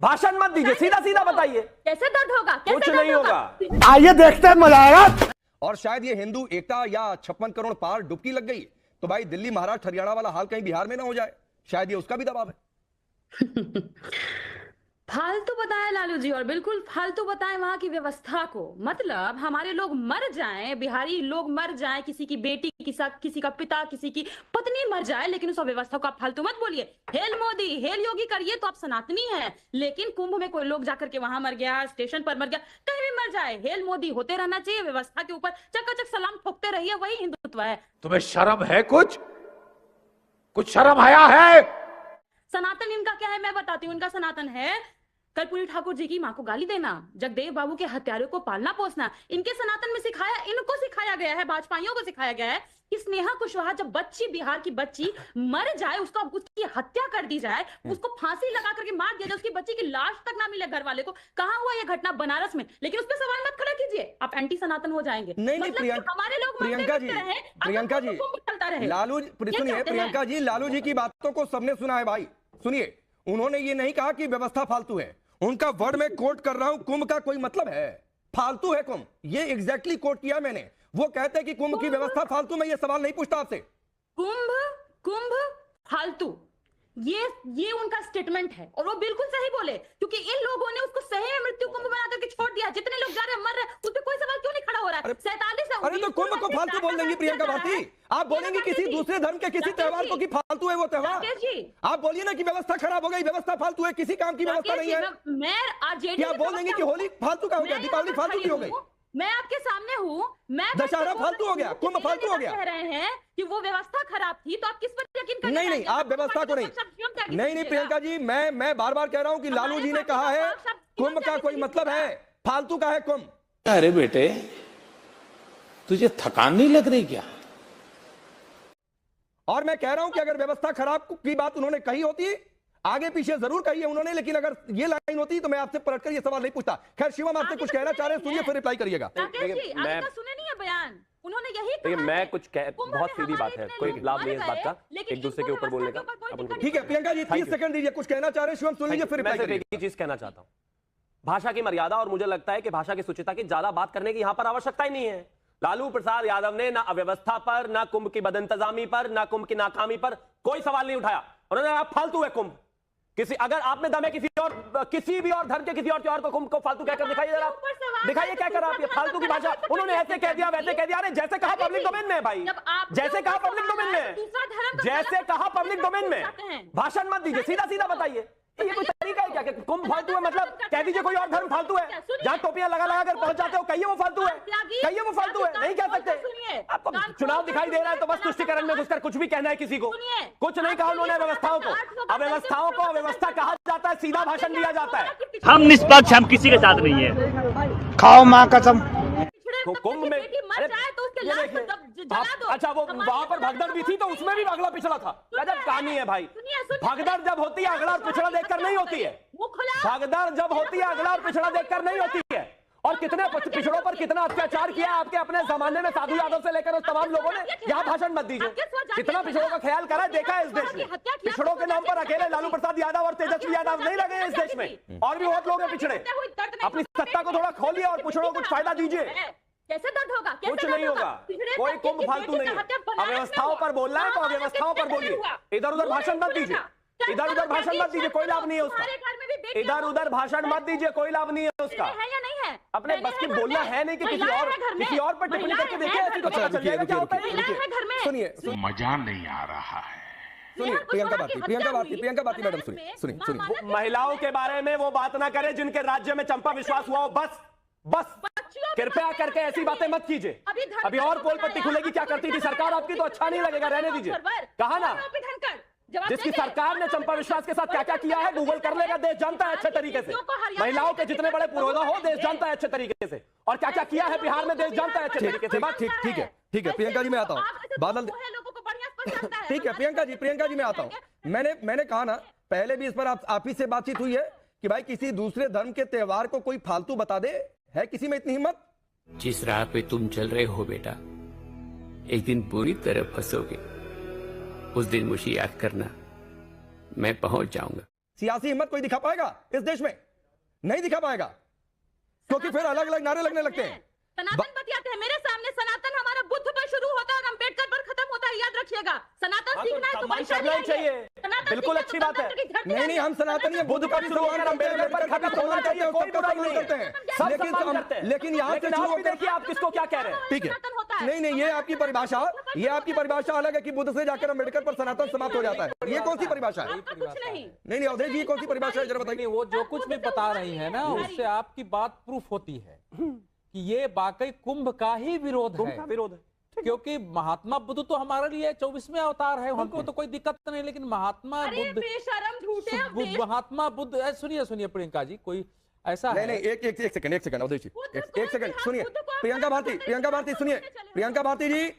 भाषण मत दीजिए, सीधा सीधा बताइए। कैसे दर्द होगा? कैसे कुछ दर्द नहीं होगा। आइए देखते हैं, मजा आएगा। और शायद ये हिंदू एकता या 56 करोड़ पार डुबकी लग गई तो भाई दिल्ली महाराष्ट्र हरियाणा वाला हाल कहीं बिहार में ना हो जाए, शायद ये उसका भी दबाव है। फालतू बताए लालू जी, और बिल्कुल फालतू बताए वहां की व्यवस्था को। मतलब हमारे लोग मर जाएं, बिहारी लोग मर जाएं, किसी की बेटी, किसी का पिता, किसी की पत्नी मर जाए, लेकिन उस व्यवस्था को आप फालतू मत बोलिए। हेल मोदी, हेल योगी करिए तो आप सनातनी हैं, लेकिन कुंभ में कोई लोग जाकर के वहां मर गया, स्टेशन पर मर गया, कहीं भी मर जाए, हेल मोदी होते रहना चाहिए। व्यवस्था के ऊपर चकाचक सलाम ठोकते रहिए, वही हिंदुत्व है। तुम्हें शर्म है? कुछ शर्म आया है? सनातन इनका क्या है मैं बताती हूँ। इनका सनातन है कर्पूरी ठाकुर जी की मां को गाली देना, जगदेव बाबू के हत्यारों को पालना पोसना। इनके सनातन में सिखाया, इनको सिखाया गया है, भाजपाइयों को सिखाया गया है कि स्नेहा कुशवाहा जब बच्ची, बिहार की बच्ची मर जाए, उसकी हत्या कर दी जाए, उसको फांसी लगा करके मार दिया जाए, उसकी बच्ची की लाश तक ना मिले घर वाले को। कहाँ हुआ यह घटना? बनारस में। लेकिन उस पर सवाल मत खड़ा कीजिए, आप एंटी सनातन हो जाएंगे। नहीं मतलब हमारे लोग प्रियंका जी, प्रियंका जी, लालू, सुनिए प्रियंका जी, लालू जी की बातों को सबने सुना है भाई। सुनिए, उन्होंने ये नहीं कहा कि व्यवस्था फालतू है, उनका वर्ड में कोट कर रहा हूं, कुंभ का कोई मतलब है, फालतू है कुंभ, ये एग्जैक्टली कोट किया मैंने। वो कहते हैं कि कुंभ की व्यवस्था फालतू, मैं ये सवाल नहीं पूछता आपसे। कुंभ फालतू, ये उनका स्टेटमेंट है, और वो बिल्कुल सही बोले, क्योंकि इन लोगों ने उसको सही में मृत्यु कुंभ बना करके छोड़ दिया। जितने लोग जा रहे हैं, मर रहे हैं, उस पर कोई सवाल क्यों नहीं खड़ा हो रहा है? 47 अरे तो कुंभ को फालतू बोल देंगी प्रियंका भारती? आप बोलेंगी किसी दूसरे धर्म के किसी त्योहार को कि फालतू है वो त्योहार? आप बोलिए ना कि व्यवस्था खराब हो गई, व्यवस्था फालतू है, किसी काम की व्यवस्था नहीं है। मैं आरजेडी, क्या आप बोल देंगे कि होली फालतू का हो गया, दीपावली फालतू की हो गई, मैं आपके सामने हूँ, मैं दशहरा फालतू हो गया, कुंभ फालतू हो गया? कह रहे हैं कि वो व्यवस्था खराब थी, तो आप किस पर यकीन करते हैं? नहीं, आप व्यवस्था को नहीं प्रियंका जी, मैं बार बार कह रहा हूं कि लालू जी ने कहा है कुंभ का कोई मतलब है, फालतू का है कुंभ। अरे बेटे, तुझे थकान नहीं लग रही क्या? और मैं कह रहा हूं कि अगर व्यवस्था खराब की बात उन्होंने कही होती, आगे पीछे जरूर कही है उन्होंने, लेकिन अगर ये लाइन होती तो मैं आपसे पलटकर ये सवाल नहीं पूछता। खैर शिवम, आपसे कुछ कहना चाह रहे हैं, सुनिए फिर रिप्लाई करिएगा। मैं सुने नहीं है बयान, उन्होंने यही कहा। मैं कुछ बहुत सीधी बात है, कोई लाभ नहीं है इस बात का, एक दूसरे के ऊपर बोलने का। ठीक है प्रियंका जी, 30 सेकंड दीजिए, कुछ कहना चाह रहे हैं शिवम, सुन लीजिए फिर रिप्लाई करिए। एक ही चीज कहना चाहता हूं, भाषा की मर्यादा, और मुझे लगता है कि भाषा की शुचिता की ज्यादा बात करने की यहां पर आवश्यकता ही नहीं है। लालू प्रसाद यादव ने ना अव्यवस्था पर, ना कुंभ की बदइंतजामी पर, ना कुंभ की नाकामी पर कोई सवाल नहीं उठाया। उन्होंने कहा फालतू है कुंभ। अगर आप में दम है किसी भी और धर्म के किसी और त्योहार को कुंभ को फालतू कहकर दिखाइए जरा, दिखाइए क्या कर रहा है। फालतू की भाषा उन्होंने ऐसे कह दिया, वैसे कह दिया। अरे जैसे कहा पब्लिक डोमेन में भाई, जैसे कहा पब्लिक डोमेन में, जैसे कहा पब्लिक डोमेन में, भाषण मत दीजिए, सीधा सीधा बताइए। ये कोई तरीका है क्या कि कुंभ फालतू है? मतलब कह दीजिए कोई और धर्म फालतू है, जहां टोपियां लगा लगा कर पहुंच जाते हो, कहिए वो फालतू है, कहिए वो फालतू है। नहीं कह सकते। आपको चुनाव दिखाई दे रहा है तो बस तुष्टिकरण में घुसकर कुछ भी कहना है किसी को। कुछ नहीं कहा उन्होंने व्यवस्थाओं को, अव्यवस्थाओं को व्यवस्था कहा जाता है, सीधा भाषण दिया जाता है। हम निष्पक्ष, हम किसी के साथ नहीं है। खाओ माँ कसम। कुंभ में अच्छा, वो वहां पर भगदड़ भी थी तो उसमें भी अगला पिछड़ा था। गजब कहानी है भाई। भगदड़ जब होती है अगला और पिछड़ा देखकर नहीं होती है। भगदड़ जब होती है अगला और पिछड़ा देखकर नहीं होती है। और कितने पिछड़ों पर कितना अत्याचार किया आपके अपने जमाने में, साधु यादव से लेकर उस तमाम लोगों ने। यहाँ भाषण मत दीजिए। कितना पिछड़ों का ख्याल करा देखा है इस देश में। पिछड़ों के नाम पर अकेले लालू प्रसाद यादव और तेजस्वी यादव नहीं लगे इस देश में, और भी बहुत लोग हैं पिछड़े। अपनी सत्ता को थोड़ा खोलिए और पिछड़ों को कुछ फायदा दीजिए। कैसे दर्द होगा? कुछ नहीं होगा, कोई कुंभ फालतू नहीं है। अव्यवस्थाओं पर बोलना है तो अव्यवस्थाओं पर बोलिए, इधर उधर भाषण मत दीजिए, इधर उधर भाषण मत दीजिए, कोई लाभ नहीं है उसका। इधर उधर भाषण मत दीजिए, कोई लाभ नहीं है उसका। अपने बस की बोलना है नहीं कि किसी और पर टिप्पणी करके देखिए, ऐसी तो पता चल जाएगा क्या होता है। सुनिए, मजा नहीं आ रहा है। सुनिए प्रियंका भारती मैडम, सुनिए। महिलाओं के बारे में वो बात ना करें जिनके राज्य में चंपा विश्वास हुआ हो। बस कृपया करके ऐसी बातें मत कीजिए। अभी और पोल पट्टी खुलेगी, क्या करती थी सरकार आपकी, तो अच्छा नहीं लगेगा, रहने दीजिए। कहा ना, जिसकी सरकार ने चंपा विश्वास के साथ क्या क्या किया है गूगल कर लेगा, देश जानता है अच्छे तरीके से। महिलाओं के जितने बड़े पुरोधा हो देश जानता है अच्छे तरीके से, और क्या क्या किया है बिहार में देश जानता है अच्छे तरीके से। ठीक है प्रियंका जी, मैं आता हूँ। बादल, ठीक है प्रियंका जी मैं आता हूँ। मैंने कहा ना पहले भी इस पर आप ही से बातचीत हुई है कि भाई किसी दूसरे धर्म के त्योहार को कोई फालतू बता दे, है किसी में इतनी हिम्मत? जिस राह पे तुम चल रहे हो बेटा, एक दिन पूरी तरह फंसोगे। उस दिन मुझे याद करना, मैं पहुंच जाऊंगा। सियासी हिम्मत कोई दिखा पाएगा इस देश में? नहीं दिखा पाएगा, क्योंकि फिर अलग अलग नारे लगने लगते हैं। सनातन बतियाते हैं मेरे सामने, सनातन हमारा बुद्ध पर शुरू होता है और अम्बेडकर पर खत्म होता है, याद रखिएगा। सनातन सीखना है तो सम्मान करना ही चाहिए, बिल्कुल अच्छी बात है। नहीं नहीं, हम सनातनी हैं, बुद्ध का भी सम्मान करते हैं, अम्बेडकर का भी सम्मान करते हैं, सबका सम्मान करते हैं, लेकिन यहाँ से शुरू होकर देखिए आप किसको क्या कह रहे हैं। ठीक है, नहीं नहीं, ये आपकी परिभाषा अलग है कि बुद्ध से जाकर अम्बेडकर पर सनातन समाप्त हो जाता है। ये कौन सी परिभाषा है? कुछ नहीं। नहीं अवधेश जी, कौन सी परिभाषा है जरा बताइए। वो जो कुछ भी बता रही है ना, उससे आपकी बात प्रूफ होती है कि ये वाकई कुंभ का ही विरोध है। विरोध है, क्योंकि महात्मा बुद्ध तो हमारे लिए 24वें अवतार है, हमको तो कोई दिक्कत नहीं, लेकिन महात्मा बुद्ध, बेशरम झूठे महात्मा बुद्ध, सुनिए प्रियंका जी, कोई ऐसा नहीं नहीं, एक सेकंड अवधेश जी, एक सेकंड सुनिए। प्रियंका भारती सुनिए। प्रियंका भारती जी,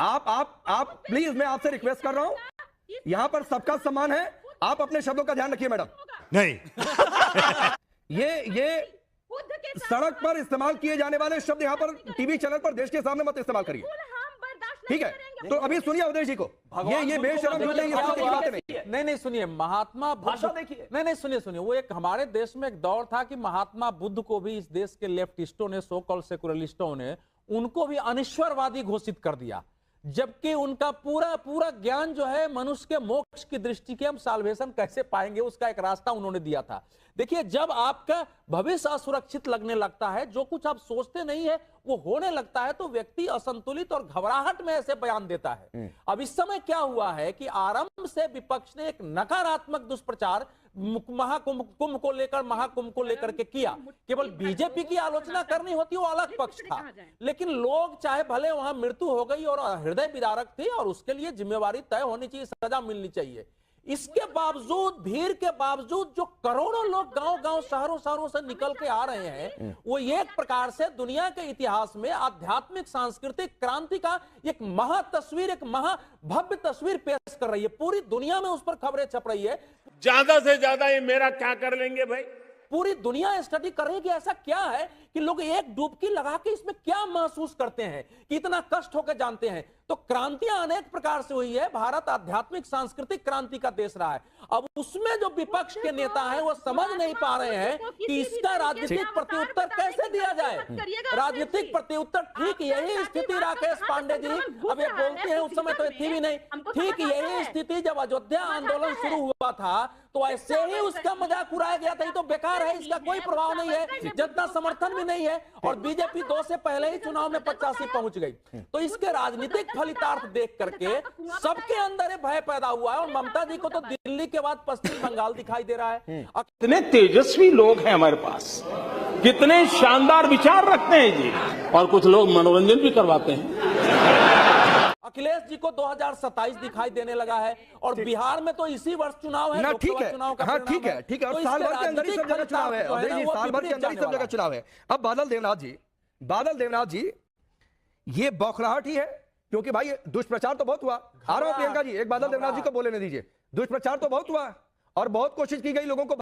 आप प्लीज, मैं आपसे रिक्वेस्ट कर रहा हूं, यहां पर सबका सम्मान है, आप अपने शब्दों का ध्यान रखिए मैडम। नहीं, ये सड़क पर इस्तेमाल किए जाने वाले शब्द यहां पर टीवी चैनल पर देश के सामने मत इस्तेमाल करिए, ठीक है? तो अभी सुनिए अवधेश जी को, ये बेशरम झूठे, ये सब की बातें नहीं। नहीं सुनिए, महात्मा भाषा बुद्ध, देखिए। नहीं सुनिए, वो एक हमारे देश में एक दौर था कि महात्मा बुद्ध को भी इस देश के लेफ्टिस्टों ने, सो कॉल्ड सेकुलरिस्टों ने, उनको भी अनिश्वरवादी घोषित कर दिया, जबकि उनका पूरा ज्ञान जो है मनुष्य के मोक्ष की दृष्टि के, हम साल्वेशन कैसे पाएंगे उसका एक रास्ता उन्होंने दिया था। देखिए, जब आपका भविष्य असुरक्षित लगने लगता है, जो कुछ आप सोचते नहीं है वो होने लगता है, तो व्यक्ति असंतुलित और घबराहट में ऐसे बयान देता है। अब इस समय क्या हुआ है कि आरंभ से विपक्ष ने एक नकारात्मक दुष्प्रचार कुंभ को लेकर, महाकुंभ को लेकर के किया। केवल बीजेपी की आलोचना करनी होती, वो अलग पक्ष था, लेकिन लोग चाहे भले वहां मृत्यु हो गई और हृदय विदारक थी और उसके लिए जिम्मेवारी तय होनी चाहिए, सजा मिलनी चाहिए। इसके बावजूद, भीड़ के बावजूद, जो करोड़ों लोग गांव-गांव, शहरों से निकल के आ रहे हैं, वो एक प्रकार से दुनिया के इतिहास में आध्यात्मिक सांस्कृतिक क्रांति का एक महातस्वीर, एक महाभव्य तस्वीर पेश कर रही है। पूरी दुनिया में उस पर खबरें छप रही है। ज्यादा से ज्यादा ये मेरा क्या कर लेंगे भाई? पूरी दुनिया स्टडी कर रही है कि ऐसा क्या है कि लोग एक डुबकी लगा के इसमें क्या महसूस करते हैं, कि इतना कष्ट होकर जानते हैं। तो क्रांतियां अनेक प्रकार से हुई है, भारत आध्यात्मिक सांस्कृतिक क्रांति का देश रहा है। अब उसमें जो विपक्ष के नेता हैं वो समझ नहीं पा रहे हैं कि इसका राजनीतिक प्रत्युत्तर कैसे दिया जाए। राजनीतिक प्रत्युत्तर, ठीक यही स्थिति राकेश पांडे जी अब ये बोलते हैं, उस समय तो थी भी नहीं, ठीक यही स्थिति जब अयोध्या आंदोलन शुरू हुआ था तो ऐसे ही उसका मजाक उड़ाया गया था। ये तो बेकार है, इसका कोई प्रभाव नहीं है, जनता समर्थन भी नहीं है, और बीजेपी 2 से पहले ही चुनाव में 85 पहुंच गई। तो इसके राजनीतिक फलितार्थ देख करके सबके अंदर ये भय पैदा हुआ है, और ममता जी को तो दिल्ली के बाद पश्चिम बंगाल दिखाई दे रहा है। कितने तेजस्वी लोग हैं हमारे पास, कितने शानदार विचार रखते हैं जी, और कुछ लोग मनोरंजन भी करवाते हैं। अखिलेश जी को 2027 दिखाई देने लगा है, और बिहार में तो इसी वर्ष चुनाव है, ना, ठीक है, चुनाव का हाँ ठीक है, ठीक है, और साल भर के अंदर ही सब जगह चुनाव है, साल भर के अंदर ही सब जगह चुनाव है। अब बादल देवनाथ जी, ये बौखलाहट ही है, क्योंकि भाई दुष्प्रचार तो बहुत हुआ। आ रहा हूं प्रियंका जी, एक बादल देवनाथ जी को बोलने दीजिए। दुष्प्रचार तो बहुत हुआ और बहुत कोशिश की गई लोगों को